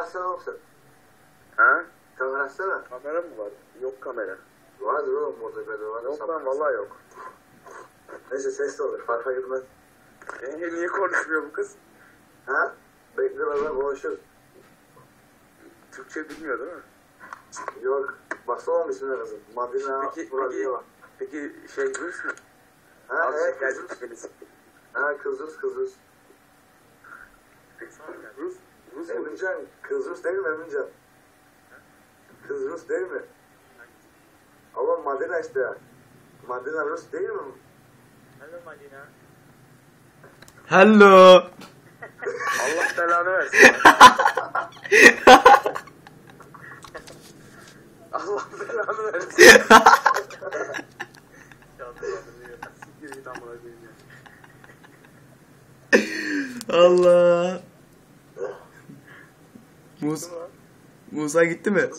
açsana oğlum sen. Ha? Kamera açsana. Kamera mı var? Yok kamera. Vardır oğlum orada böyle var. Yok lan vallahi yok. Neyse ses de olur. Farka girmez. Niye konuşmuyor bu kız? Ha? Bekle bakalım konuşur. Türkçe bilmiyor değil mi? Yok. Baksana oğlum ismine kızım. Madina Muradiyeva. Peki şey Rus mu? Ha Azıcık evet geldi kız Rus. beni. Ha kız Rus. Rus mu? Emincan. Kız Rus değil mi Emincan? Kız Rus değil mi? Oğlum Madina işte ya. Madina Rus değil mi? Hello Madina. Hello. Allah belanı versin. Allah belanı versin. Siktir git amına koyayım ya. Allah. Musa gitti mi?